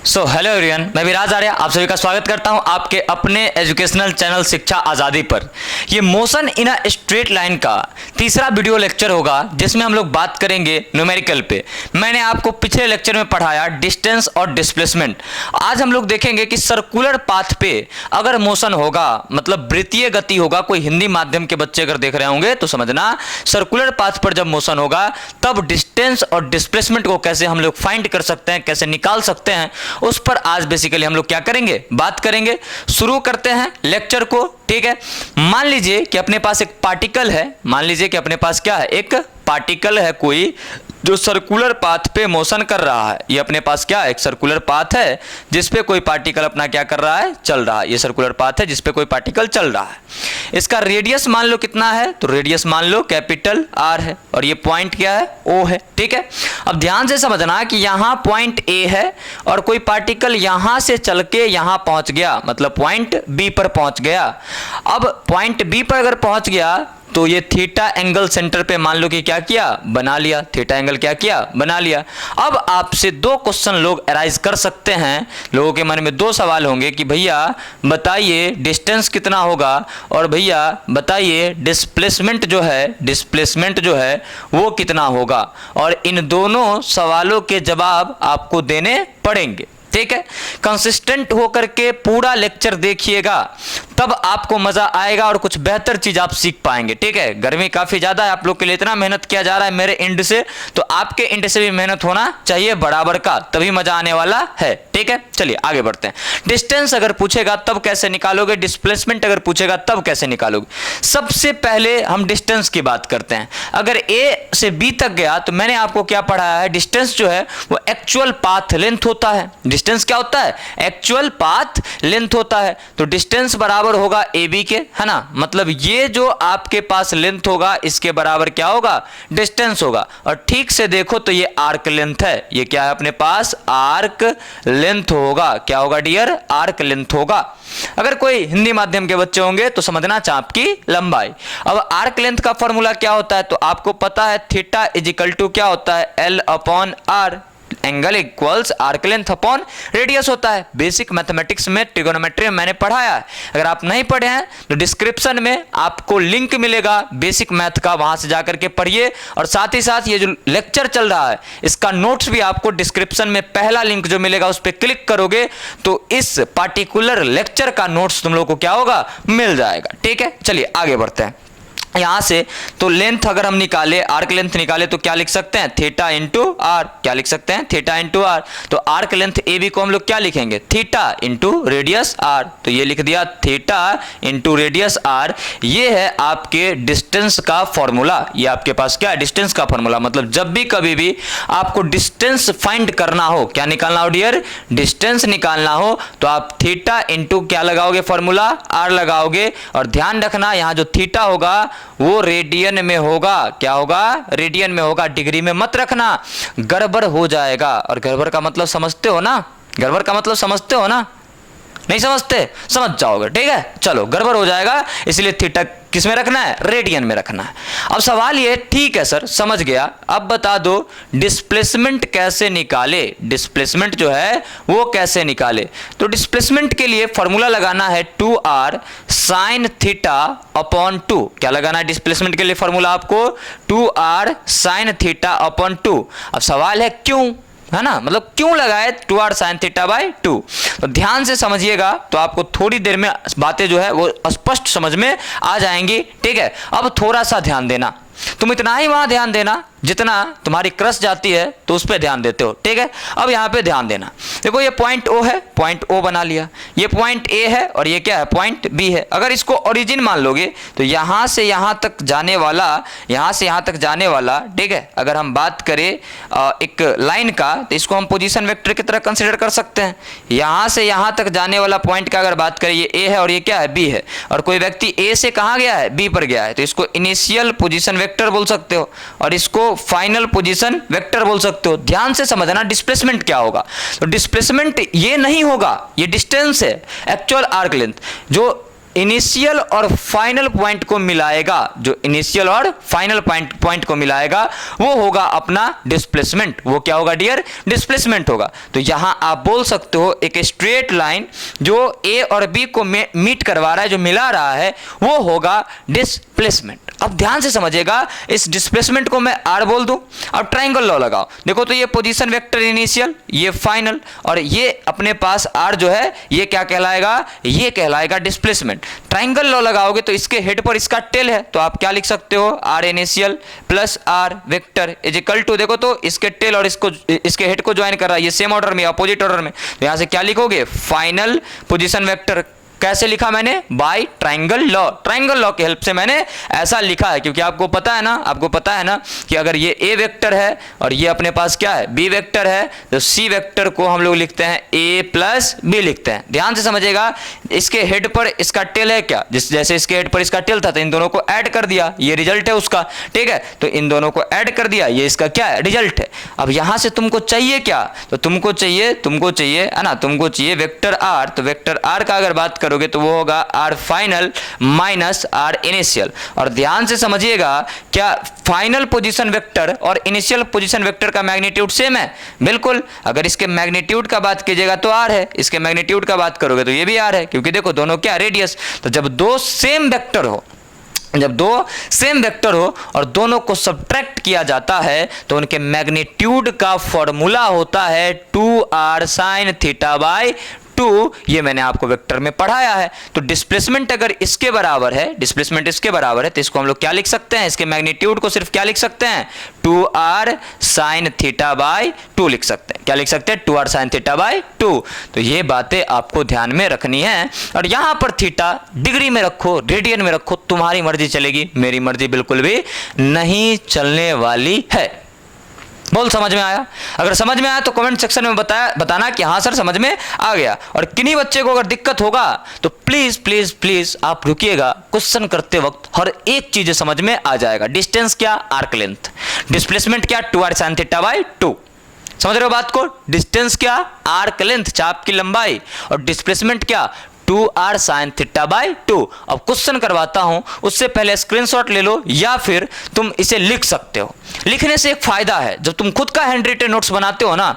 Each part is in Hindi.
हेलो एवरीवन, मैं विराज आर्य आप सभी का स्वागत करता हूं आपके अपने एजुकेशनल चैनल शिक्षा आज़ादी पर। ये motion in a straight line का तीसरा वीडियो लेक्चर होगा जिसमें हम लोग बात करेंगे न्यूमेरिकल पे। मैंने आपको पिछले लेक्चर में पढ़ाया डिस्टेंस और डिस्प्लेसमेंट। आज हम लोग देखेंगे कि सर्कुलर पाथ पे अगर मोशन होगा, मतलब वृत्तीय गति होगा, कोई हिंदी माध्यम के बच्चे अगर देख रहे होंगे तो समझना, सर्कुलर पाथ पर जब मोशन होगा तब डिस्टेंस और डिस्प्लेसमेंट को कैसे हम लोग फाइंड कर सकते हैं, कैसे निकाल सकते हैं, उस पर आज बेसिकली हम लोग क्या करेंगे, बात करेंगे। शुरू करते हैं लेक्चर को, ठीक है। मान लीजिए कि अपने पास एक पार्टिकल है, मान लीजिए कि अपने पास क्या है, एक पार्टिकल है कोई जो सर्कुलर पाथ पे मोशन कर रहा है। ये अपने पास क्या है, एक सर्कुलर पाथ है जिस पे कोई पार्टिकल अपना क्या कर रहा है, चल रहा है। ये सर्कुलर पाथ है जिस पे कोई पार्टिकल चल रहा है। इसका रेडियस मान लो कितना है, तो रेडियस मान लो कैपिटल R है और ये पॉइंट क्या है, O है, ठीक है। अब ध्यान से समझना कि यहाँ पॉइंट A है और कोई पार्टिकल यहां से चल के यहां पहुंच गया, मतलब पॉइंट B पर पहुंच गया। अब पॉइंट B पर अगर पहुंच गया तो ये थीटा एंगल सेंटर पे मान लो कि क्या किया, बना लिया, थीटा एंगल क्या किया, बना लिया। अब आपसे दो क्वेश्चन लोग अराइज कर सकते हैं, लोगों के मन में दो सवाल होंगे कि भैया बताइए डिस्टेंस कितना होगा और भैया बताइए डिस्प्लेसमेंट जो है वो कितना होगा। और इन दोनों सवालों के जवाब आपको देने पड़ेंगे, ठीक है। कंसिस्टेंट होकर के पूरा लेक्चर देखिएगा, तब आपको मजा आएगा और कुछ बेहतर चीज आप सीख पाएंगे, ठीक है। गर्मी काफी ज्यादा है, आप लोग के लिए इतना मेहनत किया जा रहा है मेरे एंड से, तो आपके एंड से भी मेहनत होना चाहिए बराबर का, तभी मजा आने वाला है, ठीक है। चलिए आगे बढ़ते हैं। डिस्टेंस अगर पूछेगा तब कैसे निकालोगे, डिस्प्लेसमेंट अगर पूछेगा तब कैसे निकालोगे। सबसे पहले हम डिस्टेंस की बात करते हैं। अगर A से B तक गया तो मैंने आपको क्या पढ़ाया है, डिस्टेंस जो है वो एक्चुअल पाथ लेंथ होता है। डिस्टेंस क्या होता है, एक्चुअल पाथ लेंथ होता है। तो डिस्टेंस बराबर होगा AB के, है ना, मतलब ये जो आपके पास लेंथ होगा इसके बराबर क्या होगा, डिस्टेंस होगा। और ठीक से देखो तो ये आर्क लेंथ है, ये क्या है अपने पास, आर्क लेंथ होगा। क्या होगा डियर, आर्क लेंथ होगा। अगर कोई हिंदी माध्यम के बच्चे होंगे तो समझना चाप की लंबाई। अब आर्क लेंथ का फॉर्मूला क्या होता है, तो आपको पता है थीटा इज इक्वल टू क्या होता है, L/R। Angle equals arc length upon radius होता है। बेसिक मैथमेटिक्स में, ट्रिगोनोमेट्री में मैंने पढ़ाया है। अगर आप नहीं पढ़े हैं तो डिस्क्रिप्शन में आपको लिंक मिलेगा बेसिक मैथ का, वहां से जाकर के पढ़िए। और साथ ही साथ ये जो लेक्चर चल रहा है इसका नोट्स भी आपको डिस्क्रिप्शन में पहला लिंक जो मिलेगा उस पर क्लिक करोगे तो इस पार्टिकुलर लेक्चर का नोट्स तुम लोग को क्या होगा, मिल जाएगा, ठीक है। चलिए आगे बढ़ते हैं। यहां से तो लेंथ अगर हम निकाले, आर्क लेंथ निकाले तो क्या लिख सकते हैं, थीटा इंटू आर। क्या लिख सकते हैं, थीटा इंटू आर। तो आर्क लेंथ ए बी को हम लोग क्या लिखेंगे, थीटा इंटू रेडियस आर। तो ये लिख दिया थीटा इंटू रेडियस आर। ये है आपके डिस्टेंस का फॉर्मूला। ये आपके पास क्या है, डिस्टेंस का फॉर्मूला। मतलब जब भी कभी भी आपको डिस्टेंस फाइंड करना हो, क्या निकालना हो डियर, डिस्टेंस निकालना हो, तो आप थीटा इंटू क्या लगाओगे, फॉर्मूला आर लगाओगे। और ध्यान रखना यहां जो थीटा होगा वो रेडियन में होगा। क्या होगा, रेडियन में होगा, डिग्री में मत रखना, गड़बड़ हो जाएगा। और गड़बड़ का मतलब समझते हो ना, गड़बड़ का मतलब समझते हो ना, नहीं समझते, समझ जाओगे, ठीक है। चलो गड़बड़ हो जाएगा, इसलिए थीटा किस में रखना है, रेडियन में रखना है। अब सवाल ये, ठीक है सर समझ गया, अब बता दो डिस्प्लेसमेंट कैसे निकाले, डिस्प्लेसमेंट जो है वो कैसे निकाले। तो डिस्प्लेसमेंट के लिए फॉर्मूला लगाना है 2r sin थीटा अपॉन 2। क्या लगाना है डिस्प्लेसमेंट के लिए फॉर्मूला आपको, 2r sin थीटा अपॉन 2। अब सवाल है क्यों, है ना, मतलब क्यों लगाए 2r sin थीटा बाई 2। तो ध्यान से समझिएगा तो आपको थोड़ी देर में बातें जो है वो स्पष्ट समझ में आ जाएंगी, ठीक है। अब थोड़ा सा ध्यान देना, तुम इतना ही वहां ध्यान देना जितना तुम्हारी क्रश जाती है तो उस पर ध्यान देते हो, ठीक है। अब यहां पे ध्यान देना, देखो ये पॉइंट O है, पॉइंट O बना लिया, ये पॉइंट A है और ये क्या है, पॉइंट B है। अगर इसको ओरिजिन मान लोगे तो यहां से यहां तक जाने वाला, यहां से यहां तक जाने वाला, ठीक है। अगर हम बात करें एक लाइन का तो इसको हम पोजीशन वेक्टर की तरह कंसिडर कर सकते हैं। यहां से यहां तक जाने वाला पॉइंट का अगर बात करें, ये A है और ये क्या है, B है। और कोई व्यक्ति A से कहां गया है, B पर गया है, तो इसको इनिशियल पोजीशन वेक्टर बोल सकते हो और इसको फाइनल पोजीशन वेक्टर बोल सकते हो। ध्यान से समझना डिस्प्लेसमेंट क्या होगा, तो डिस्प्लेसमेंट ये नहीं होगा, ये डिस्टेंस है, एक्चुअल आर्क लेंथ। जो इनिशियल और फाइनल पॉइंट को मिलाएगा, जो इनिशियल और फाइनल पॉइंट को मिलाएगा वो होगा अपना डिस्प्लेसमेंट। वो क्या होगा डियर? डिस्प्लेसमेंट होगा। तो यहां आप बोल सकते हो एक स्ट्रेट लाइन जो ए और बी को मीट करवा रहा है, जो मिला रहा है, वो होगा डिस्प्लेसमेंट। अब ध्यान से समझिएगा, इस डिस्प्लेसमेंट को मैं आर बोल दूं। अब ट्राइंगल लॉ लगाओ। देखो तो ये पोजीशन वेक्टर इनिशियल, ये फाइनल, और ये अपने पास आर जो है ये क्या कहलाएगा? ये कहलाएगा डिस्प्लेसमेंट। ट्राइंगल लॉ लगाओगे तो इसके हेड पर इसका टेल है, तो आप क्या लिख सकते हो? R initial plus R vector is equal to, देखो तो इसके टेल और इसके हेड को ज्वाइन कर रहा है, ये सेम ऑर्डर में, अपोजिट ऑर्डर में, तो यहां से क्या लिखोगे? Final position vector. कैसे लिखा मैंने? By triangle law. Triangle law की हेल्प से मैंने ऐसा लिखा है, क्योंकि आपको पता है ना कि अगर ये ए वेक्टर है और ये अपने पास क्या है? बी वेक्टर है, तो सी वेक्टर को हम लोग लिखते हैं ए प्लस बी लिखते हैं। ध्यान से समझिएगा, इसके हेड पर इसका टेल है क्या? जैसे इसके हेड पर इसका टेल था, तो इन दोनों को ऐड कर दिया, ये रिजल्ट है उसका, ठीक है? तो इन दोनों को ऐड कर दिया, ये इसका क्या है? रिजल्ट है। अब यहां से तुमको चाहिए क्या? तो तुमको चाहिए है ना, तुमको चाहिए वेक्टर आर। तो वेक्टर आर का अगर बात करोगे तो वो होगा R final minus R initial. और ध्यान से समझिएगा, क्या फाइनल पोजीशन वेक्टर और इनिशियल पोजीशन वेक्टर का मैग्नीट्यूड सेम है? बिल्कुल। अगर इसके मैग्नीट्यूड का बात कीजिएगा तो आर है, इसके मैग्नीट्यूड का बात करोगे तो ये भी आर है, क्योंकि देखो दोनों क्या? रेडियस। तो जब दो सेम वेक्टर हो और दोनों को सब्ट्रैक्ट किया जाता है तो उनके मैग्नीट्यूड का फॉर्मूला होता है 2r sin थीटा बाय 2। ये मैंने आपको वेक्टर में पढ़ाया है। तो डिस्प्लेसमेंट अगर इसके बराबर है, तो इसको हम लोग क्या लिख सकते हैं? इसके मैग्नीट्यूड को सिर्फ क्या लिख सकते हैं? 2r sin थीटा बाय 2 लिख सकते हैं। क्या लिख सकते हैं? 2r sin theta by 2। तो ये बातें आपको ध्यान में रखनी है। और यहां पर थीटा डिग्री में रखो, रेडियन में रखो, तुम्हारी मर्जी चलेगी, मेरी मर्जी बिल्कुल भी नहीं चलने वाली है। बोल समझ में आया? अगर समझ में आया तो कमेंट सेक्शन में बताना कि हाँ सर समझ में आ गया। और किन्हीं बच्चे को अगर दिक्कत होगा तो प्लीज प्लीज प्लीज आप रुकिएगा, क्वेश्चन करते वक्त हर एक चीज समझ में आ जाएगा। डिस्टेंस क्या? Arc length. डिस्प्लेसमेंट क्या? 2r sin theta by 2। समझ रहे हो बात को? डिस्टेंस क्या? आर्क लेंथ, चाप की लंबाई। और डिस्प्लेसमेंट क्या? 2r sin theta by 2। अब क्वेश्चन करवाता हूं, उससे पहले स्क्रीनशॉट ले लो या फिर तुम इसे लिख सकते हो। लिखने से एक फायदा है, जब तुम खुद का हैंड रिटन नोट्स बनाते हो ना,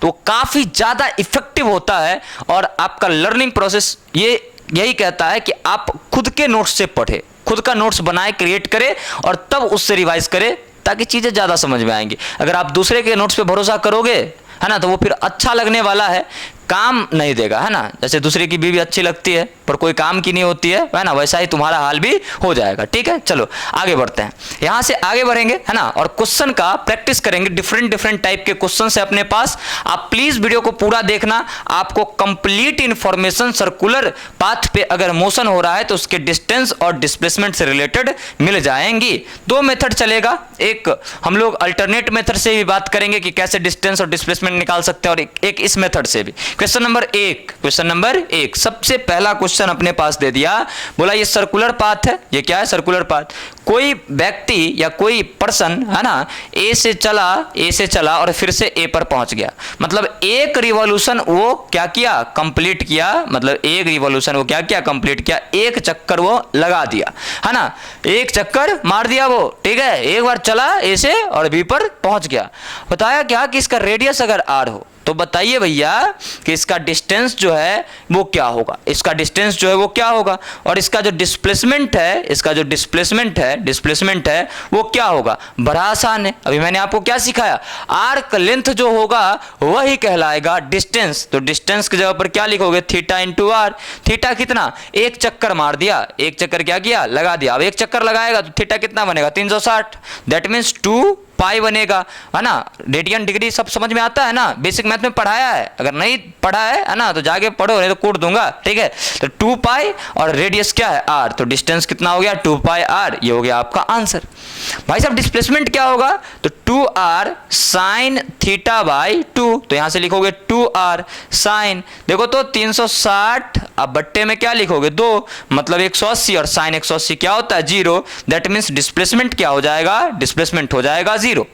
तो काफी ज्यादा इफेक्टिव होता है। और आपका लर्निंग प्रोसेस यही कहता है कि आप खुद के नोट्स से पढ़े, खुद का नोट्स बनाए, क्रिएट करे और तब उससे रिवाइज करे, ताकि चीजें ज्यादा समझ में आएंगी। अगर आप दूसरे के नोट्स पे भरोसा करोगे, है ना, तो वो फिर अच्छा लगने वाला है, काम नहीं देगा, है ना। जैसे दूसरे की बीवी अच्छी लगती है पर कोई काम की नहीं होती है ना, वैसा ही तुम्हारा हाल भी हो जाएगा। ठीक है, चलो आगे बढ़ते हैं। यहां से आगे बढ़ेंगे, है ना, और क्वेश्चन का प्रैक्टिस करेंगे। डिफरेंट टाइप के क्वेश्चन है अपने पास। आप प्लीज वीडियो को पूरा देखना, आपको कंप्लीट इंफॉर्मेशन सर्कुलर पाथ पे अगर मोशन हो रहा है तो उसके डिस्टेंस और डिस्प्लेसमेंट से रिलेटेड मिल जाएंगी। दो मेथड चलेगा, एक हम लोग अल्टरनेट मेथड से भी बात करेंगे कि कैसे डिस्टेंस और डिस्प्लेसमेंट निकाल सकते हैं, और एक इस मेथड से भी। क्वेश्चन नंबर एक, सबसे पहला क्वेश्चन अपने पास दे दिया, बोला ये सर्कुलर पाथ है। ये क्या है? Circular path. कोई व्यक्ति या कोई पर्सन, है ना, ए से चला और फिर से ए पर पहुंच गया। मतलब एक रिवॉल्यूशन वो क्या किया? कंप्लीट किया। मतलब एक रिवॉल्यूशन वो क्या किया? कंप्लीट किया। एक चक्कर वो लगा दिया, है ना, एक चक्कर मार दिया वो। ठीक है, एक बार चला ए से और बी पर पहुंच गया। बताया क्या कि इसका रेडियस अगर आर हो तो बताइए भैया कि इसका डिस्टेंस जो है वो क्या होगा। इसका डिस्टेंस जो है वो क्या होगा, और इसका जो डिस्प्लेसमेंट है वो क्या होगा। बड़ा आसान है। अभी मैंने आपको क्या सिखाया? आर्क लेंथ जो होगा वही कहलाएगा डिस्टेंस। तो डिस्टेंस की जगह पर क्या लिखोगे? Theta into are. थीटा कितना? एक चक्कर मार दिया, एक चक्कर क्या किया? लगा दिया। अब एक चक्कर लगाएगा तो थीटा कितना बनेगा? 360। दैट मीन्स 2 पाई बनेगा, है ना। रेडियन डिग्री सब समझ में आता है ना, बेसिक मैथ में पढ़ाया है। अगर नहीं पढ़ा है ना, तो जाके पढ़ो, नहीं तो कूट दूंगा। ठीक है, तो 2 पाई और रेडियस क्या है? आर। तो डिस्टेंस कितना हो गया? 2 पाई आर। ये हो गया आपका आंसर। भाई साहब डिस्प्लेसमेंट क्या होगा? तो 2r sin थीटा बाई 2। तो यहां से लिखोगे 2r sin, देखो तो 360, अब बट्टे में क्या लिखोगे? 2, मतलब 180, और sin 180 क्या होता है? 0। दैट मीन्स डिस्प्लेसमेंट क्या हो जाएगा? डिस्प्लेसमेंट हो जाएगा 0।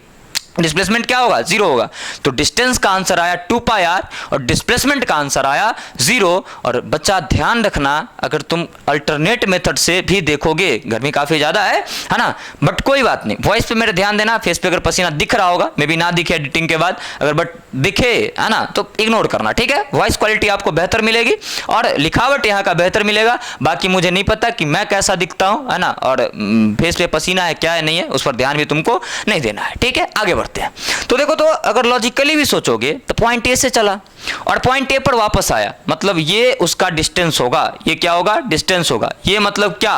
डिस्प्लेसमेंट क्या होगा, जीरो होगा। तो डिस्टेंस का आंसर आया 2 पाई आर और डिस्प्लेसमेंट का आंसर आया जीरो। और बच्चा ध्यान रखना, अगर तुम अल्टरनेट मेथड से भी देखोगे, गर्मी काफी ज्यादा है ना, बट कोई बात नहीं, वॉइस पे मेरे ध्यान देना। फेस पे अगर पसीना दिख रहा होगा, मे बी ना दिखे एडिटिंग के बाद, अगर बट दिखे है ना, तो इग्नोर करना, ठीक है। वॉइस क्वालिटी आपको बेहतर मिलेगी और लिखावट यहाँ का बेहतर मिलेगा। बाकी मुझे नहीं पता कि मैं कैसा दिखता हूँ, है ना, और फेस पे पसीना है क्या है नहीं है, उस पर ध्यान भी तुमको नहीं देना है, ठीक है। आगे बढ़ते हैं। तो देखो, तो अगर लॉजिकली भी सोचोगे तो पॉइंट ए से चला और पॉइंट ए पर वापस आया, मतलब ये उसका डिस्टेंस होगा। ये क्या होगा, डिस्टेंस होगा। ये मतलब क्या,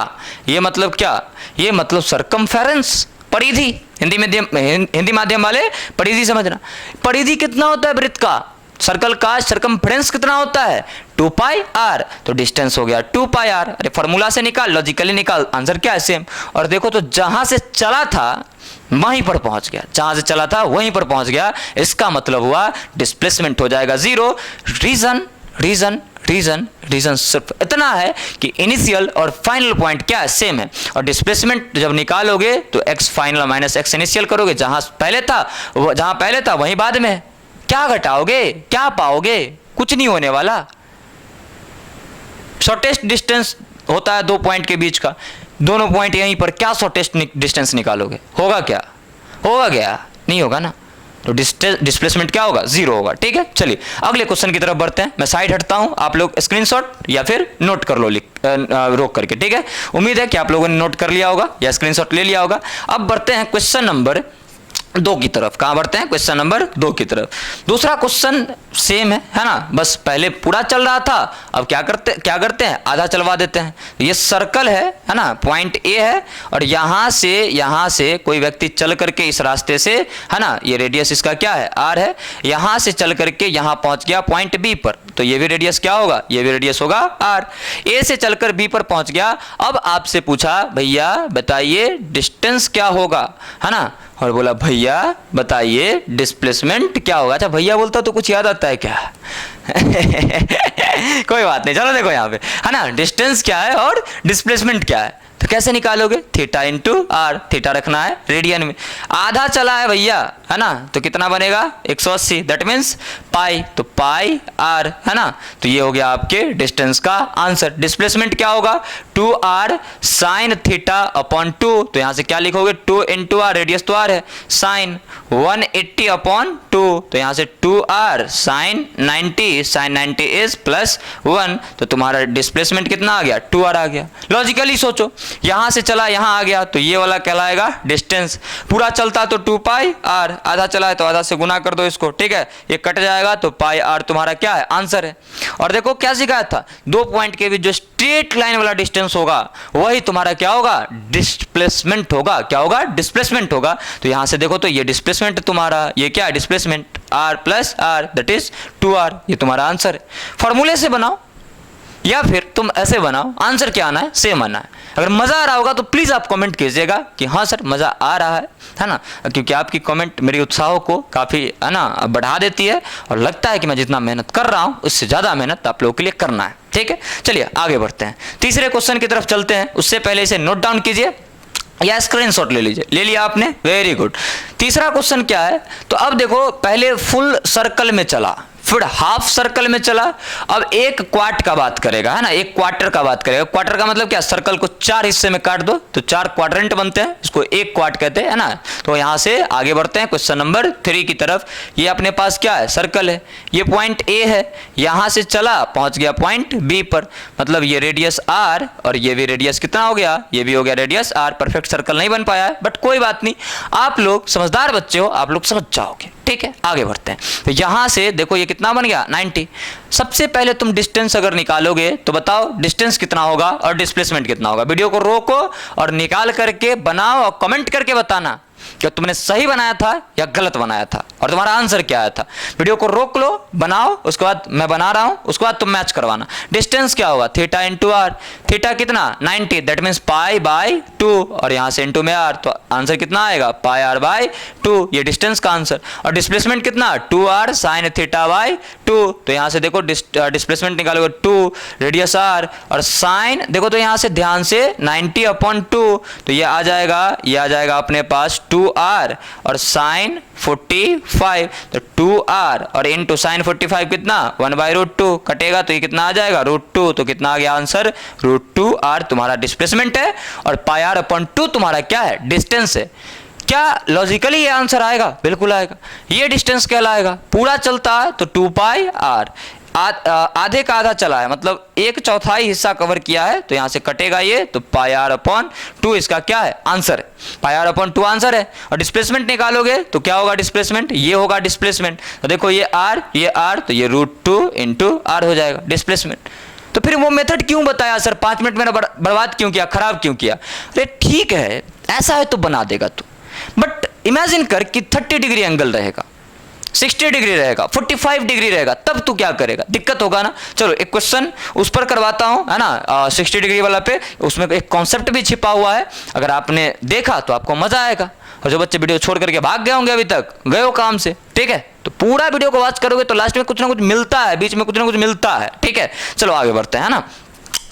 ये मतलब क्या, ये मतलब सरकमफेरेंस, परिधि। हिंदी माध्यम वाले परिधि समझना। परिधि कितना होता है वृत्त का, सर्कल का सरकमफ्रेंस कितना होता है, 2 पाई आर। तो डिस्टेंस हो गया 2 पाई आर। अरे फॉर्मूला से निकाल, लॉजिकली निकाल, आंसर क्या है, सेम। और देखो तो जहां से चला था वहीं पर पहुंच गया, जहां से चला था वहीं पर पहुंच गया, इसका मतलब हुआ डिस्प्लेसमेंट हो जाएगा zero. Reason reason reason reason सिर्फ इतना है कि इनिशियल और फाइनल पॉइंट क्या है, सेम है। और डिस्प्लेसमेंट जब निकालोगे तो x final minus x initial करोगे, जहां पहले था वहीं बाद में। क्या घटाओगे, क्या पाओगे, कुछ नहीं होने वाला। शॉर्टेस्ट डिस्टेंस होता है 2 पॉइंट के बीच का, दोनों पॉइंट यहीं पर, क्या शॉर्टेस्ट डिस्टेंस निकालोगे, होगा क्या, होगा क्या, नहीं होगा ना। तो डिस्प्लेसमेंट क्या होगा, जीरो होगा, ठीक है। चलिए अगले क्वेश्चन की तरफ बढ़ते हैं। मैं साइड हटता हूं, आप लोग स्क्रीनशॉट या फिर नोट कर लो रोक करके, ठीक है। उम्मीद है कि आप लोगों ने नोट कर लिया होगा या स्क्रीनशॉट ले लिया होगा। अब बढ़ते हैं क्वेश्चन नंबर 2 की तरफ। कहां बढ़ते हैं, क्वेश्चन नंबर 2 की तरफ। दूसरा क्वेश्चन सेम है ना, बस पहले पूरा चल रहा था, अब क्या करते हैं, आधा चलवा देते हैं। ये सर्कल है ना, पॉइंट ए है और यहां से कोई व्यक्ति चल करके इस रास्ते से, है ना, ये रेडियस इसका क्या है, आर है, यहां से चल करके यहां पहुंच गया पॉइंट बी पर, तो ये भी रेडियस क्या होगा, ये भी रेडियस होगा आर। ए से चलकर बी पर पहुंच गया। अब आपसे पूछा भैया बताइए डिस्टेंस क्या होगा, है ना, और बोला भैया बताइए डिस्प्लेसमेंट क्या होगा। अच्छा भैया बोलता तो कुछ याद आता है क्या कोई बात नहीं, चलो देखो यहाँ पे, है ना, डिस्टेंस क्या है और डिस्प्लेसमेंट क्या है। तो कैसे निकालोगे, थीटा इंटू आर, थीटा रखना है रेडियन में, आधा चला है भैया, है ना, तो कितना बनेगा 180, दैट मीन्स पाई, तो पाई आर, है ना। तो ये हो गया आपके डिस्टेंस का आंसर। डिस्प्लेसमेंट क्या होगा, 2r साइन थीटा अपॉन 2, तो यहां से क्या लिखोगे 2 इंटू आर, रेडियस तो आर है, साइन 180 अपॉन 2, तो यहां से 2r sign 90, sign 90 is plus 1, तो तुम्हारा डिस्प्लेसमेंट कितना आ गया, 2r आ गया। लॉजिकली सोचो, यहां से चला यहां आ गया, तो ये वाला कहलाएगा डिस्टेंस। पूरा चलता तो 2 पाई आर, आधा चला है तो आधा से गुना कर दो इसको, ठीक है, ये कट जाएगा, तो पाई आर तुम्हारा क्या है, आंसर है। और देखो क्या सिखाया था, 2 पॉइंट के बीच जो स्ट्रेट लाइन वाला डिस्टेंस होगा वही तुम्हारा क्या होगा, डिस्प्लेसमेंट होगा। क्या होगा, डिस्प्लेसमेंट होगा। तो यहां से देखो तो ये डिस्प्लेसमेंट तुम्हारा, ये क्या है, displacement R plus R, that is 2r, ये तुम्हारा आंसर है। फॉर्मूले से बनाओ या फिर तुम ऐसे बनाओ, आंसर क्या आना है, सेम आना है। अगर मजा आ रहा होगा तो प्लीज आप कमेंट कीजिएगा कि हाँ सर मजा आ रहा है ना, क्योंकि आपकी कमेंट मेरे उत्साह को काफी, है ना, बढ़ा देती है और लगता है कि मैं जितना मेहनत कर रहा हूं उससे ज्यादा मेहनत आप लोगों के लिए करना है, ठीक है। चलिए आगे बढ़ते हैं, तीसरे क्वेश्चन की तरफ चलते हैं। उससे पहले इसे नोट डाउन कीजिए या स्क्रीनशॉट ले लीजिए, ले लिया आपने, वेरी गुड। तीसरा क्वेश्चन क्या है, तो अब देखो पहले फुल सर्कल में चला, फिर हाफ सर्कल में चला, अब एक क्वार्ट का बात करेगा, है ना, एक क्वार्टर का बात करेगा। क्वार्टर का मतलब क्या, सर्कल को 4 हिस्से में काट दो तो 4 क्वाड्रेंट बनते हैं, इसको एक क्वार्ट कहते हैं, है ना। तो यहां से आगे बढ़ते हैं क्वेश्चन नंबर 3 की तरफ। ये अपने पास क्या है, सर्कल है, ये पॉइंट ए है, यहां से चला पहुंच गया पॉइंट बी पर, मतलब ये रेडियस आर और ये भी रेडियस कितना हो गया, ये भी हो गया रेडियस आर। परफेक्ट सर्कल नहीं बन पाया है बट कोई बात नहीं, आप लोग समझदार बच्चे हो, आप लोग समझ जाओगे, ठीक है। आगे बढ़ते हैं, तो यहां से देखो ये कितना बन गया 90। सबसे पहले तुम डिस्टेंस अगर निकालोगे तो बताओ डिस्टेंस कितना होगा और डिस्प्लेसमेंट कितना होगा। वीडियो को रोको और निकाल करके बनाओ और कमेंट करके बताना कि तुमने सही बनाया था या गलत बनाया था और तुम्हारा आंसर क्या आया था। वीडियो को रोक लो, बनाओ, उसके बाद मैं बना रहा हूं, उसके बाद तुम मैच करवाना। डिस्टेंस क्या होगा, थीटा इंटू आर, थीटा कितना 90, दैट मीन्स पाई बाय 2, और यहां से इंटू में आर, तो आंसर कितना आएगा, पाई आर बाय 2, ये डिस्टेंस का आंसर। और डिस्प्लेसमेंट कितना, 2r साइन थीटा बाय 2, तो यहां से देखो डिस्प्लेसमेंट निकालोगे 2 रेडियस आर और साइन देखो तो यहां से ध्यान से 90 अपॉन 2, तो ये आ जाएगा अपने पास 2 2r और साइन 45, तो 2r और इंटू साइन 45 कितना 1/√2 कटेगा, तो ये कितना आ जाएगा √2, तो कितना आ गया आंसर √2r तुम्हारा डिस्प्लेसमेंट है और πr/2 तुम्हारा क्या है डिस्टेंस है। क्या लॉजिकली ये आंसर आएगा? बिल्कुल आएगा। ये डिस्टेंस कहलाएगा, पूरा चलता है तो 2πr, आधे का आधा चला है मतलब 1/4 हिस्सा कवर किया है, तो यहां से कटेगा ये, तो πr/2 इसका क्या है आंसर है, πr/2 आंसर है। और डिस्प्लेसमेंट निकालोगे तो क्या होगा डिस्प्लेसमेंट, ये होगा डिस्प्लेसमेंट। तो देखो ये r, तो ये √2 इंटू r हो जाएगा डिस्प्लेसमेंट। तो फिर वो मेथड क्यों बताया सर, 5 मिनट मैंने बर्बाद क्यों किया, खराब क्यों किया? अरे ठीक है, ऐसा है तो बना देगा तू, बट इमेजिन कर कि 30 डिग्री एंगल रहेगा, 60 डिग्री रहेगा, 45 डिग्री रहेगा, तब तू क्या करेगा? दिक्कत होगा ना। चलो एक क्वेश्चन उस पर करवाता हूं, है ना, 60 डिग्री वाला पे, उसमें एक कॉन्सेप्ट भी छिपा हुआ है, अगर आपने देखा तो आपको मजा आएगा। और जो बच्चे वीडियो छोड़ करके भाग गए होंगे अभी तक, गए हो काम से, ठीक है, तो पूरा वीडियो को वॉच करोगे तो लास्ट में कुछ ना कुछ मिलता है, बीच में कुछ ना कुछ मिलता है, ठीक है। चलो आगे बढ़ते हैं, है ना।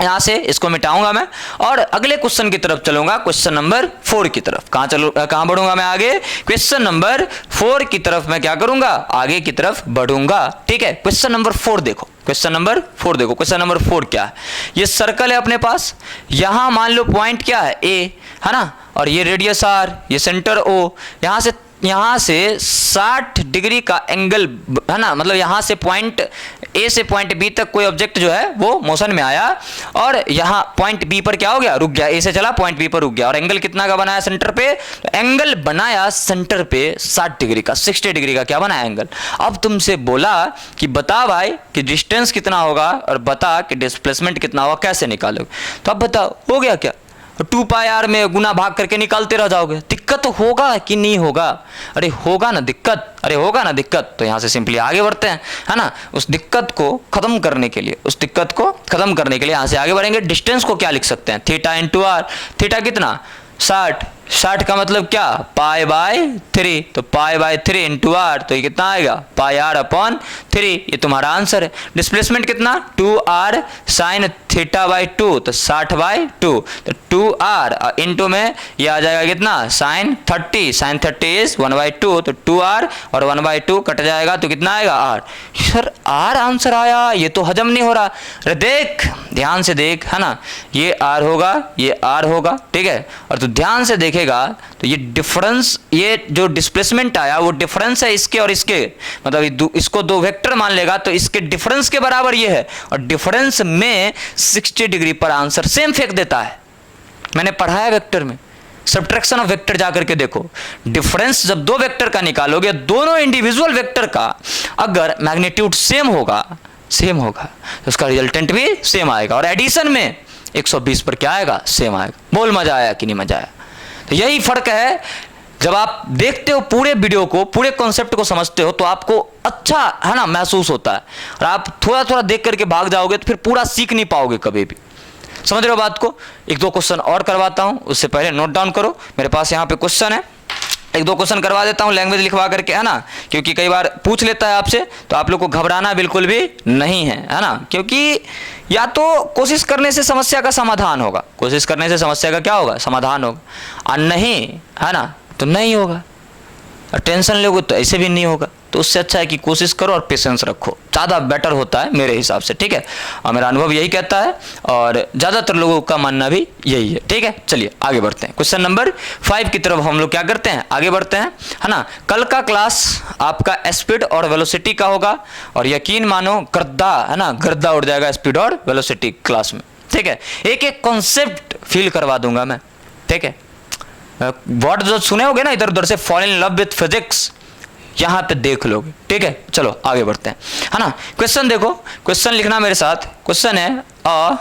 यहां से इसको मिटाऊंगा मैं और अगले क्वेश्चन की तरफ चलूंगा, क्वेश्चन नंबर 4 की तरफ। कहां बढ़ूंगा मैं आगे? क्वेश्चन नंबर 4 की तरफ मैं क्या करूंगा, आगे की तरफ बढ़ूंगा, ठीक है। क्वेश्चन नंबर 4 देखो, क्वेश्चन नंबर 4 देखो। क्वेश्चन नंबर 4 क्या है? ये सर्कल है अपने पास, यहां मान लो पॉइंट क्या है A, है ना, और ये रेडियस R, ये सेंटर O, यहां से 60 डिग्री का एंगल, है ना, मतलब यहां से पॉइंट A से पॉइंट B तक कोई ऑब्जेक्ट जो है वो मोशन में आया और यहां पॉइंट B पर क्या हो गया, रुक गया, A से चला पॉइंट B पर रुक गया, और एंगल कितना का बनाया सेंटर पे? तो एंगल बनाया सेंटर पे 60 डिग्री का, 60 डिग्री का क्या बनाया एंगल। अब तुमसे बोला कि बता भाई कि डिस्टेंस कितना होगा और बता कि डिस्प्लेसमेंट कितना होगा, कैसे निकालोगे? तो अब बताओ हो गया क्या, 2πr में गुना भाग करके निकालते रह जाओगे, दिक्कत होगा कि नहीं होगा? अरे होगा ना दिक्कत, अरे होगा ना दिक्कत। तो यहां से सिंपली आगे बढ़ते हैं, है ना, उस दिक्कत को खत्म करने के लिए, यहां से आगे बढ़ेंगे। डिस्टेंस को क्या लिख सकते हैं, थीटा इंटू आर, थीटा कितना 60 का मतलब क्या π/3, तो π/3 इंटू आर, तो ये कितना आएगा πr/3, ये तुम्हारा आंसर है। डिस्प्लेसमेंट कितना 2r साइन θ/2, तो 60/2, तो 2r इंटू में ये आ जाएगा कितना साइन 30, साइन 30 इज 1/2, तो 2r और 1/2 कट जाएगा, तो कितना आएगा r। सर r आंसर आया, ये तो हजम नहीं हो रहा। अरे देख, ध्यान से देख, है ना, ये r होगा, ये r होगा, ठीक है, और तो ध्यान से देखेगा तो ये डिफरेंस, ये जो डिस्प्लेसमेंट आया वो डिफरेंस है इसके और इसके, मतलब इसको दो वेक्टर मान लेगा तो इसके डिफरेंस के बराबर ये है, और डिफरेंस में 60 डिग्री पर आंसर सेम फेंक देता है। मैंने पढ़ाया वेक्टर में, सब्ट्रैक्शन ऑफ वेक्टर जाकर के देखो, डिफरेंस जब दो वेक्टर का निकालोगे, दोनों इंडिविजुअल वेक्टर का अगर मैग्नीट्यूड सेम होगा तो उसका रिजल्टेंट भी सेम आएगा, और एडिशन में 120 पर क्या आएगा, सेम आएगा। बोल मजा आया कि नहीं मजा आया? तो यही फर्क है, जब आप देखते हो पूरे वीडियो को, पूरे कॉन्सेप्ट को समझते हो तो आपको अच्छा, है ना, महसूस होता है, और आप थोड़ा थोड़ा देख करके भाग जाओगे तो फिर पूरा सीख नहीं पाओगे कभी भी। समझ रहे हो बात को? एक दो क्वेश्चन और करवाता हूं, उससे पहले नोट डाउन करो, मेरे पास यहाँ पे क्वेश्चन है, एक दो क्वेश्चन करवा देता हूं लैंग्वेज लिखवा करके, है ना, क्योंकि कई बार पूछ लेता है आपसे, तो आप लोग को घबराना बिल्कुल भी नहीं है, है ना, क्योंकि या तो कोशिश करने से समस्या का समाधान होगा, कोशिश करने से समस्या का क्या होगा, समाधान होगा, और नहीं, है ना, तो नहीं होगा, और टेंशन लोगे तो ऐसे भी नहीं होगा। तो उससे अच्छा है कि कोशिश करो और पेशेंस रखो, ज़्यादा बेटर होता है मेरे हिसाब से, ठीक है, और मेरा अनुभव यही कहता है और ज़्यादातर लोगों का मानना भी यही है, ठीक है। चलिए आगे बढ़ते हैं, क्वेश्चन नंबर 5 की तरफ हम लोग क्या करते हैं, आगे बढ़ते हैं, है ना। कल का क्लास आपका स्पीड और वेलोसिटी का होगा, और यकीन मानो गर्दा, है ना, गर्दा उड़ जाएगा स्पीड और वेलोसिटी क्लास में, ठीक है। एक एक कॉन्सेप्ट फील करवा दूंगा मैं, ठीक है। वर्ड जो सुने होगे ना इधर उधर से, fall in love with physics, यहां पे देख लोगे, ठीक है। चलो आगे बढ़ते हैं, है ना। क्वेश्चन देखो, क्वेश्चन लिखना मेरे साथ। क्वेश्चन है a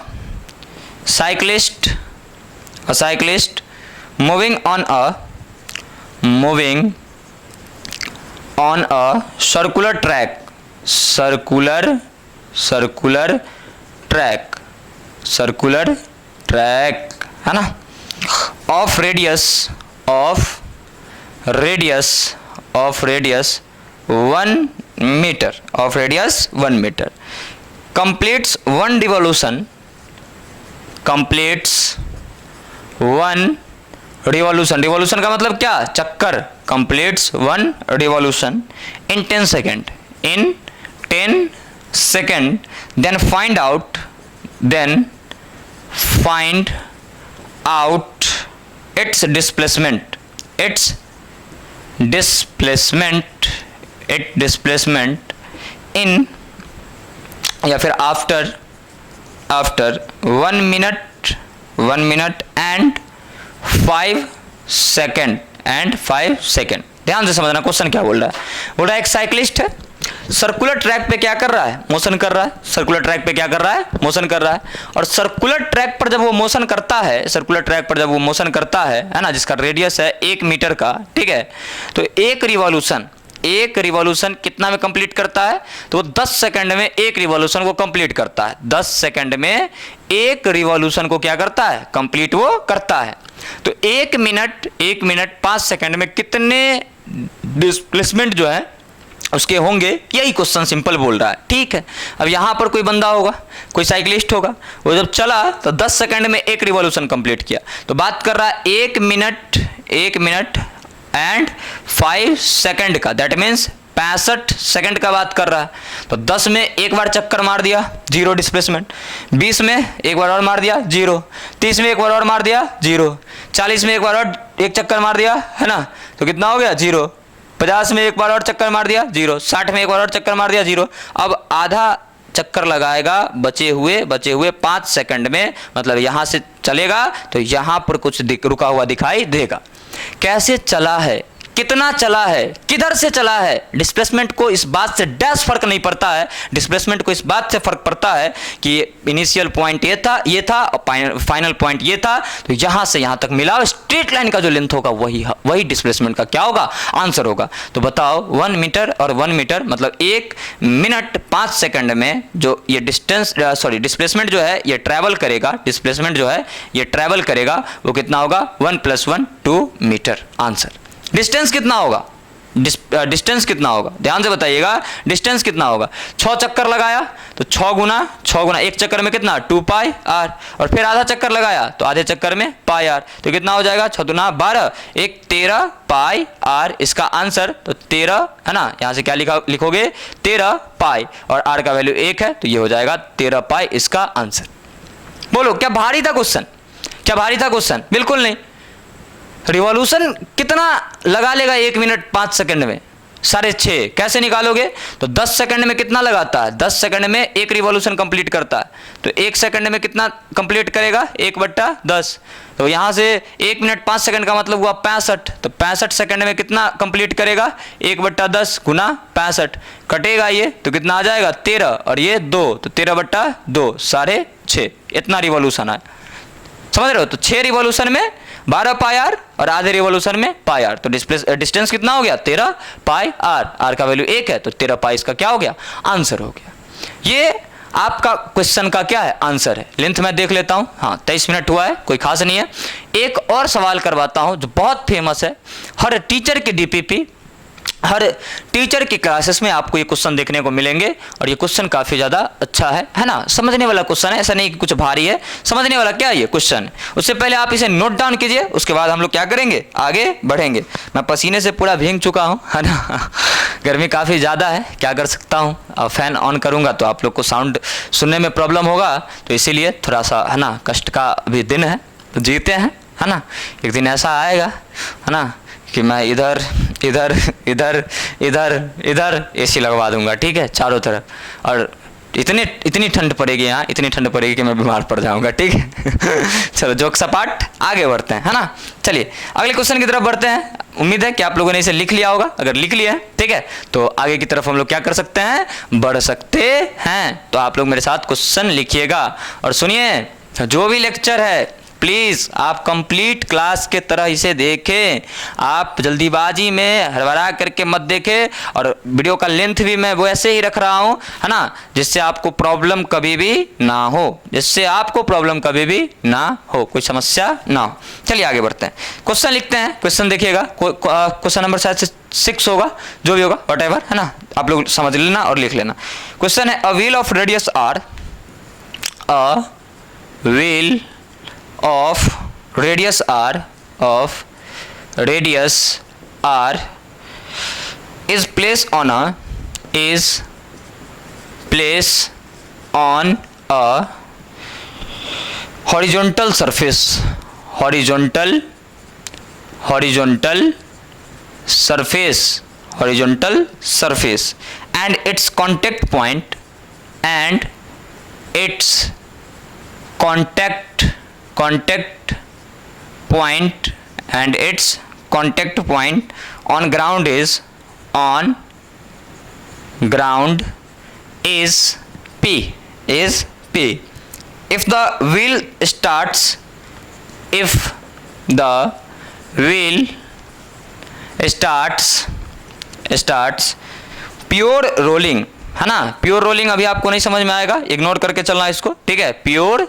cyclist moving on a circular track, है ना, of radius 1 meter, completes one revolution, revolution का मतलब क्या, चक्कर, completes one revolution in 10 second, in 10 second, then find out its displacement, in या फिर आफ्टर 1 minute and 5 सेकेंड। ध्यान से समझना क्वेश्चन क्या बोल रहा है। बोल रहा है एक साइक्लिस्ट है, सर्कुलर ट्रैक पे क्या कर रहा है, मोशन कर रहा है। सर्कुलर ट्रैक पे क्या कर रहा है, मोशन कर रहा है। और सर्कुलर ट्रैक पर जब वो मोशन करता है, सर्कुलर ट्रैक पर जब वो मोशन करता है ना, जिसका रेडियस है 1 मीटर का, ठीक है, तो एक रिवॉल्यूशन कितना में कंप्लीट करता है, तो वो 10 सेकंड में एक रिवॉल्यूशन को कंप्लीट करता है। 10 सेकंड में एक रिवॉल्यूशन को क्या करता है, कंप्लीट वो करता है। तो 1 मिनट 5 सेकंड में कितने डिस्प्लेसमेंट जो है उसके होंगे, यही क्वेश्चन सिंपल बोल रहा है। ठीक है, अब यहां पर कोई बंदा होगा, कोई साइक्लिस्ट होगा, वो जब चला तो 10 सेकंड में एक रिवॉल्यूशन कंप्लीट किया। तो बात कर रहा है 1 मिनट एंड 5 सेकंड का, दैट मीन्स 65 सेकंड का बात कर रहा है। तो 10 में एक बार चक्कर मार दिया, 0 डिस्प्लेसमेंट। 20 में एक बार और मार दिया, 0। 30 में एक बार और मार दिया, 0। 40 में एक बार और एक चक्कर मार दिया, है ना, तो कितना हो गया, 0। 50 में एक बार और चक्कर मार दिया, 0। 60 में एक बार और चक्कर मार दिया, 0। अब आधा चक्कर लगाएगा बचे हुए 5 सेकंड में, मतलब यहां से चलेगा तो यहां पर कुछ रुका हुआ दिखाई देगा। कैसे चला है, कितना चला है, किधर से चला है, डिस्प्लेसमेंट को इस बात से डैश फर्क नहीं पड़ता है। डिस्प्लेसमेंट को इस बात से फर्क पड़ता है कि इनिशियल पॉइंट ये था और फाइनल पॉइंट ये था, तो यहां से यहां तक मिला स्ट्रेट लाइन का जो लेंथ होगा वही डिस्प्लेसमेंट का क्या होगा, आंसर होगा। तो बताओ 1 मीटर और 1 मीटर मतलब 1 मिनट 5 सेकंड में जो ये डिस्प्लेसमेंट जो है ये ट्रैवल करेगा, डिस्प्लेसमेंट जो है ये ट्रैवल करेगा, वो कितना होगा, 1 + 1 2 मीटर, आंसर। डिस्टेंस कितना होगा, डिस्टेंस कितना होगा, ध्यान से बताइएगा, डिस्टेंस कितना होगा। 6 चक्कर लगाया तो 6 गुना एक चक्कर में कितना, 2πr, और फिर आधा चक्कर लगाया तो आधे चक्कर में πr, तो कितना हो जाएगा, 6 दूना 12, 1 13πr इसका आंसर। तो 13 है ना, यहां से क्या लिखोगे 13π, और r का वैल्यू 1 है, तो ये हो जाएगा 13π इसका आंसर। बोलो क्या भारी था क्वेश्चन, बिल्कुल नहीं। रिवॉल्यूशन कितना लगा लेगा 1 मिनट 5 सेकंड में, 6.5। कैसे निकालोगे, तो 10 सेकंड में कितना लगाता है, 10 सेकंड में एक रिवॉल्यूशन कंप्लीट करता है, तो 1 सेकंड में कितना कंप्लीट करेगा, 1/10। तो यहां से 1 मिनट 5 सेकंड का मतलब हुआ 65, तो 65 सेकंड में कितना कंप्लीट करेगा, 1/10 गुना 65, कटेगा ये तो कितना आ जाएगा 13, और ये 2, तो 13/2 6.5, इतना रिवॉल्यूशन है, समझ रहे हो। तो 6 रिवॉल्यूशन में 12πr और आधे रिवॉल्यूशन में πr, तो डिस्टेंस कितना हो गया, 13πr, r का वैल्यू 1 है, तो 13π इसका क्या हो गया, आंसर हो गया। ये आपका क्वेश्चन का क्या है, आंसर है। लेंथ मैं देख लेता हूं, हाँ 23 मिनट हुआ है, कोई खास नहीं है। एक और सवाल करवाता हूं जो बहुत फेमस है, हर टीचर के डीपीपी, हर टीचर की क्लासेस में आपको ये क्वेश्चन देखने को मिलेंगे, और ये क्वेश्चन काफी ज्यादा अच्छा है ना, समझने वाला क्वेश्चन है, ऐसा नहीं कि कुछ भारी है, समझने वाला क्या है ये क्वेश्चन। उससे पहले आप इसे नोट डाउन कीजिए, उसके बाद हम लोग क्या करेंगे, आगे बढ़ेंगे। मैं पसीने से पूरा भीग चुका हूँ, है ना, गर्मी काफी ज्यादा है, क्या कर सकता हूँ। अब फैन ऑन करूंगा तो आप लोग को साउंड सुनने में प्रॉब्लम होगा, तो इसीलिए थोड़ा सा, है ना, कष्ट का भी दिन है, तो जीते हैं, है ना। एक दिन ऐसा आएगा, है ना, कि मैं इधर एसी लगवा दूंगा, ठीक है, चारों तरफ, और इतनी ठंड पड़ेगी यहाँ, इतनी ठंड पड़ेगी कि मैं बीमार पड़ जाऊंगा, ठीक है। चलो जोक सपाट, आगे बढ़ते हैं, है ना। चलिए अगले क्वेश्चन की तरफ बढ़ते हैं। उम्मीद है कि आप लोगों ने इसे लिख लिया होगा, अगर लिख लिया है ठीक है, तो आगे की तरफ हम लोग क्या कर सकते हैं, बढ़ सकते हैं। तो आप लोग मेरे साथ क्वेश्चन लिखिएगा और सुनिए, जो भी लेक्चर है प्लीज आप कंप्लीट क्लास के तरह इसे देखें, आप जल्दीबाजी में हड़बड़ा करके मत देखें, और वीडियो का लेंथ भी मैं वैसे ही रख रहा हूं, है ना, जिससे आपको प्रॉब्लम कभी भी ना हो, कोई समस्या ना हो। चलिए आगे बढ़ते हैं, क्वेश्चन लिखते हैं। क्वेश्चन देखिएगा, क्वेश्चन नंबर शायद 6 होगा, जो भी होगा व्हाटएवर, है ना, आप लोग समझ लेना और लिख लेना। क्वेश्चन है, a wheel of radius R, a wheel of radius r of radius r is placed on a horizontal surface, horizontal surface, and its contact point on ground is P. If the wheel starts pure rolling, है ना, प्योर रोलिंग अभी आपको नहीं समझ में आएगा, इग्नोर करके चलना इसको, ठीक है, प्योर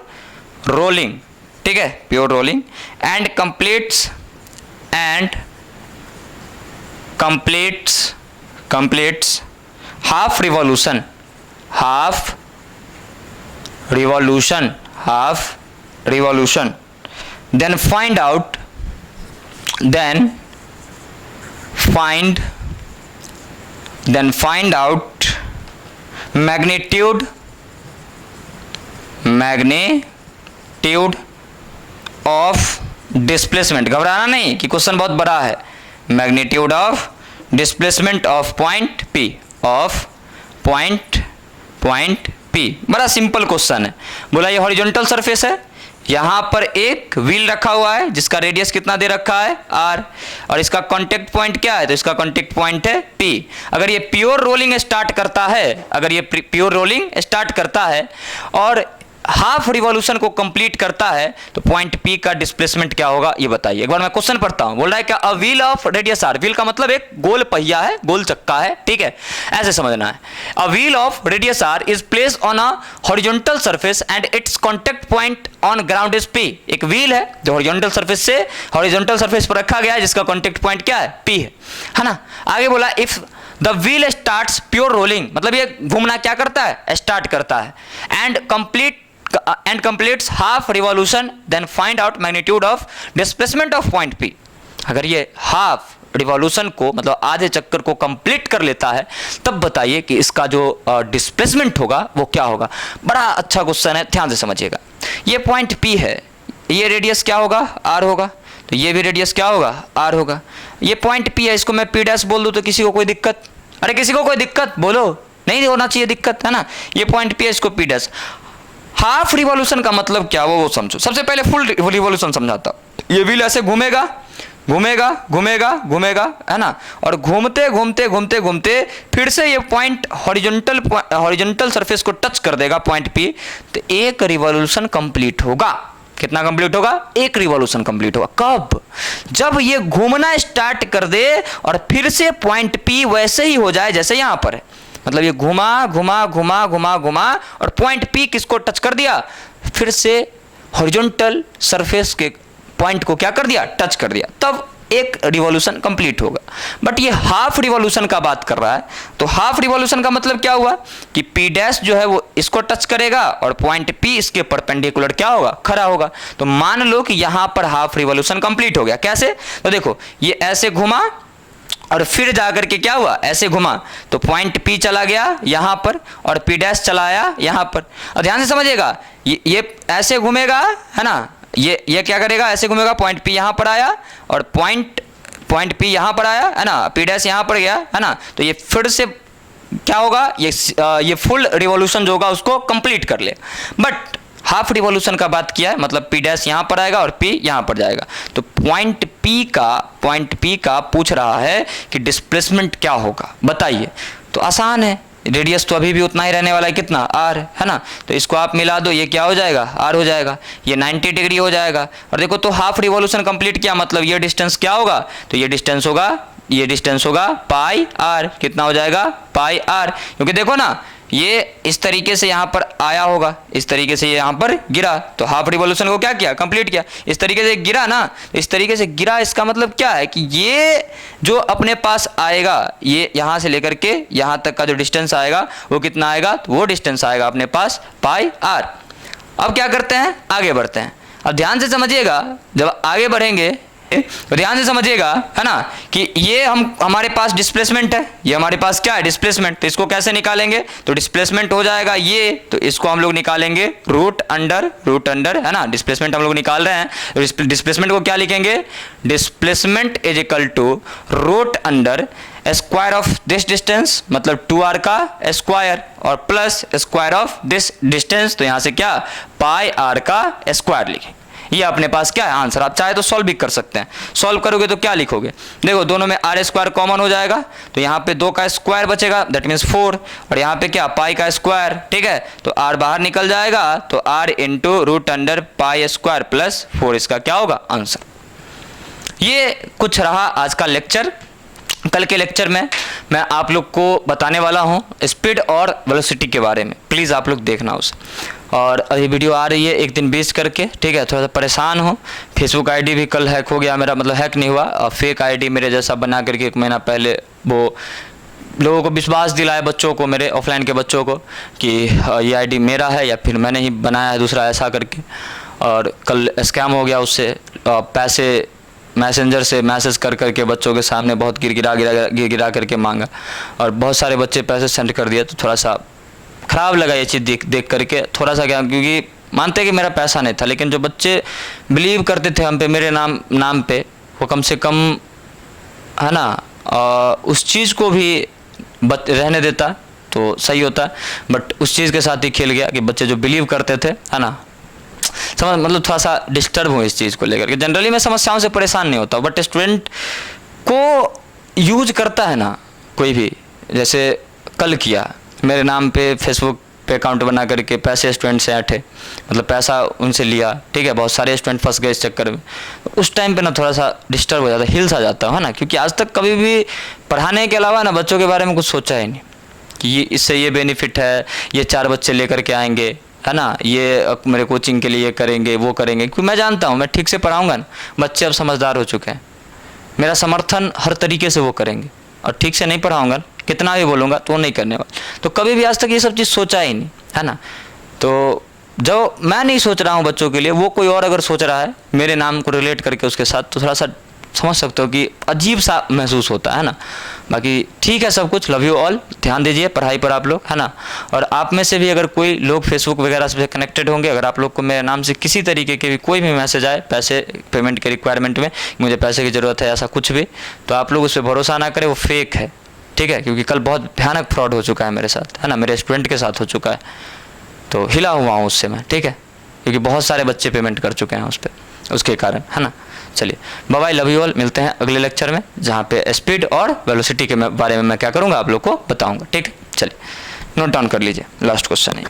रोलिंग, ठीक है, pure rolling and completes half revolution, then find out magnitude of displacement. घबराना नहीं कि क्वेश्चन बहुत बड़ा है. Magnitude of displacement of point P. बड़ा सिंपल क्वेश्चन है. बोला ये हॉरिजॉन्टल सरफेस है, यहाँ पर एक व्हील रखा हुआ है जिसका रेडियस कितना दे रखा है r, और इसका कांटेक्ट पॉइंट क्या है, तो इसका कांटेक्ट पॉइंट है P. अगर ये प्योर रोलिंग स्टार्ट करता है और हाफ रिवॉल्यूशन को कंप्लीट करता है तो पॉइंट P का डिस्प्लेसमेंट क्या होगा ये बताइए. एक बार मैं क्वेश्चन पढ़ता हूं. बोल रहा है क्या, अ wheel of radius r, wheel का मतलब एक गोल पहिया है, गोल चक्का है, ठीक है, ऐसे समझना है. A wheel of radius r is placed on a horizontal surface and it's contact point on ground is P. एक व्हील है जो हॉरिजॉन्टल सरफेस पर रखा गया है जिसका कांटेक्ट पॉइंट क्या है, P है ना. आगे बोला if the wheel starts pure rolling, मतलब ये घूमना क्या करता है, स्टार्ट करता है, and completes half revolution, then find out magnitude of displacement of point P. अगर ये हाफ रिवॉल्यूशन को मतलब आधे चक्कर को कंप्लीट कर लेता है तब बताइए कि इसका जो डिस्प्लेसमेंट होगा वो क्या होगा. बड़ा अच्छा क्वेश्चन है, ध्यान से समझिएगा. ये पॉइंट P है, ये रेडियस क्या होगा, r होगा, तो ये भी रेडियस क्या होगा, r होगा. ये पॉइंट P है, इसको मैं P डैश बोल दूं तो किसी को कोई दिक्कत, अरे किसी को कोई दिक्कत बोलो, नहीं होना चाहिए दिक्कत, है ना. ये पॉइंट P है, इसको P डैश. हाफ रिवॉल्यूशन का मतलब क्या वो समझो. सबसे पहले फुल रिवॉल्यूशन समझाता. ये व्हील ऐसे घूमेगा, है ना, और घूमते फिर से ये पॉइंट हॉरिजॉन्टल सरफेस को टच कर देगा पॉइंट P, तो एक रिवॉल्यूशन कंप्लीट होगा. कितना कंप्लीट होगा, एक रिवॉल्यूशन कंप्लीट होगा. कब, जब ये घूमना स्टार्ट कर दे और फिर से पॉइंट P वैसे ही हो जाए जैसे यहां पर है. मतलब ये घुमा और पॉइंट P किसको टच कर दिया, फिर से हॉरिजॉन्टल सरफेस के पॉइंट को क्या कर दिया, टच कर दिया, तब एक रिवॉल्यूशन कंप्लीट होगा. बट ये हाफ रिवॉल्यूशन का बात कर रहा है, तो हाफ रिवॉल्यूशन का मतलब क्या हुआ कि P डैश जो है वो इसको टच करेगा और पॉइंट P इसके परपेंडिकुलर क्या होगा, खड़ा होगा. तो मान लो कि यहां पर हाफ रिवॉल्यूशन कंप्लीट हो गया. कैसे, तो देखो ये ऐसे घुमा और फिर जाकर के क्या हुआ, ऐसे घुमा, तो पॉइंट P चला गया यहां पर और P डैश चला आया यहां पर. और ध्यान से समझिएगा, ये ऐसे घूमेगा, है ना, ये क्या करेगा, ऐसे घूमेगा, पॉइंट P यहां पर आया और पॉइंट P यहां पर आया, है ना, P डैश यहां पर गया, है ना, तो ये फिर से क्या होगा, ये फुल रिवॉल्यूशन जो होगा उसको कंप्लीट कर ले. बट हाफ रिवॉल्यूशन का बात किया है, मतलब P डैश यहां पर आएगा और P यहां पर जाएगा. तो पॉइंट P का पूछ रहा है कि डिस्प्लेसमेंट क्या होगा बताइए. तो आसान है, रेडियस तो अभी भी उतना ही रहने वाला है, कितना, r, है ना, तो इसको आप मिला दो, ये क्या हो जाएगा, r हो जाएगा, ये 90 डिग्री हो जाएगा. और देखो तो हाफ रिवॉल्यूशन कंप्लीट किया, मतलब ये डिस्टेंस क्या होगा, तो ये डिस्टेंस होगा पाई r. कितना हो जाएगा, पाई r, क्योंकि देखो ना ये इस तरीके से यहाँ पर आया होगा, इस तरीके से यहाँ पर गिरा, तो हाफ रिवॉल्यूशन को क्या किया, कंप्लीट किया. इस तरीके से गिरा ना, इस तरीके से गिरा, इसका मतलब क्या है कि ये जो अपने पास आएगा, ये यहाँ से लेकर के यहाँ तक का जो डिस्टेंस आएगा वो कितना आएगा, तो वो डिस्टेंस आएगा अपने पास पाई r. अब क्या करते हैं, आगे बढ़ते हैं. अब ध्यान से समझिएगा, जब आगे बढ़ेंगे तो ध्यान से समझिएगा, है ना, कि ये हमारे पास डिस्प्लेसमेंट है, ये हमारे पास क्या है, डिस्प्लेसमेंट। तो इसको कैसे निकालेंगे, तो डिस्प्लेसमेंट हो जाएगा ये, तो इसको हम लोग निकालेंगे रूट अंडर, है ना, डिस्प्लेसमेंट हम लोग निकाल रहे हैं, तो डिस्प्लेसमेंट को क्या लिखेंगे, displacement is equal to root under square of this distance, मतलब 2r का स्क्वायर, और plus square of this distance, तो यहां से क्या, पाई r का स्क्वायर लिखेंगे। ये अपने पास क्या है, आंसर। आप चाहे तो सॉल्व भी कर सकते हैं। सॉल्व करोगे तो क्या लिखोगे, देखो दोनों में आर स्क्वायर कॉमन हो जाएगा, तो यहाँ पे 2 का स्क्वायर बचेगा, दैट मीन्स 4, और यहाँ पे क्या, पाई का स्क्वायर, ठीक है, तो आर बाहर निकल जाएगा, तो R into root under pi square plus 4, इसका क्या होगा, आंसर। ये कुछ रहा आज का लेक्चर। कल के लेक्चर में मैं आप लोग को बताने वाला हूँ स्पीड और वेलोसिटी के बारे में, प्लीज़ आप लोग देखना उसे। और अभी वीडियो आ रही है एक दिन 20 करके, ठीक है, थोड़ा सा परेशान हूँ। फेसबुक आईडी भी कल हैक हो गया मेरा, मतलब हैक नहीं हुआ, और फेक आईडी मेरे जैसा बना करके 1 महीना पहले वो लोगों को विश्वास दिलाया, बच्चों को, मेरे ऑफलाइन के बच्चों को, कि ये आईडी मेरा है या फिर मैंने ही बनाया है दूसरा, ऐसा करके। और कल स्कैम हो गया उससे, पैसे मैसेंजर से मैसेज कर करके बच्चों के सामने बहुत गिरा करके मांगा, और बहुत सारे बच्चे पैसे सेंड कर दिए। तो थोड़ा सा ख़राब लगा ये चीज़ देख करके, थोड़ा सा क्या, क्योंकि मानते कि मेरा पैसा नहीं था, लेकिन जो बच्चे बिलीव करते थे हम पे, मेरे नाम पे, वो कम से कम, है ना, उस चीज़ को भी रहने देता तो सही होता, बट उस चीज़ के साथ ही खेल गया कि बच्चे जो बिलीव करते थे, है ना, समझ, मतलब थोड़ा सा डिस्टर्ब हूँ इस चीज़ को लेकर के। जनरली मैं समस्याओं से परेशान नहीं होता, बट स्टूडेंट को यूज करता है ना कोई भी, जैसे कल किया, मेरे नाम पे फेसबुक पे अकाउंट बना करके पैसे स्टूडेंट से ऐंठे, मतलब पैसा उनसे लिया, ठीक है, बहुत सारे स्टूडेंट फंस गए इस चक्कर में। उस टाइम पे ना थोड़ा सा डिस्टर्ब हो जाता है, हिल्स आ जाता है ना, क्योंकि आज तक कभी भी पढ़ाने के अलावा ना बच्चों के बारे में कुछ सोचा ही नहीं कि ये इससे ये बेनिफिट है, ये 4 बच्चे लेकर के आएंगे, है ना, ये मेरे कोचिंग के लिए ये करेंगे वो करेंगे, क्योंकि मैं जानता हूँ मैं ठीक से पढ़ाऊँगा ना, बच्चे अब समझदार हो चुके हैं, मेरा समर्थन हर तरीके से वो करेंगे, और ठीक से नहीं पढ़ाऊँगा, कितना भी बोलूँगा तो वो नहीं करने वाला। तो कभी भी आज तक ये सब चीज़ सोचा ही नहीं, है ना। तो जो मैं नहीं सोच रहा हूँ बच्चों के लिए, वो कोई और अगर सोच रहा है मेरे नाम को रिलेट करके उसके साथ, तो थोड़ा सा समझ सकते हो कि अजीब सा महसूस होता है ना। बाकी ठीक है सब कुछ, लव यू ऑल, ध्यान दीजिए पढ़ाई पर आप लोग, है ना। और आप में से भी अगर कोई लोग फेसबुक वगैरह से कनेक्टेड होंगे, अगर आप लोग को मेरे नाम से किसी तरीके के भी कोई भी मैसेज आए पैसे पेमेंट के रिक्वायरमेंट में, मुझे पैसे की ज़रूरत है, ऐसा कुछ भी, तो आप लोग उस पर भरोसा ना करें, वो फेक है, ठीक है, क्योंकि कल बहुत भयानक फ्रॉड हो चुका है मेरे साथ, है ना, मेरे स्टूडेंट के साथ हो चुका है, तो हिला हुआ हूँ उससे मैं, ठीक है, क्योंकि बहुत सारे बच्चे पेमेंट कर चुके हैं उस पर, उसके कारण, है ना। चलिए bye bye, love you all, मिलते हैं अगले लेक्चर में, जहाँ पे स्पीड और वेलोसिटी के बारे में मैं क्या करूँगा आप लोग को बताऊँगा, ठीक है। चलिए नोट डाउन कर लीजिए, लास्ट क्वेश्चन है।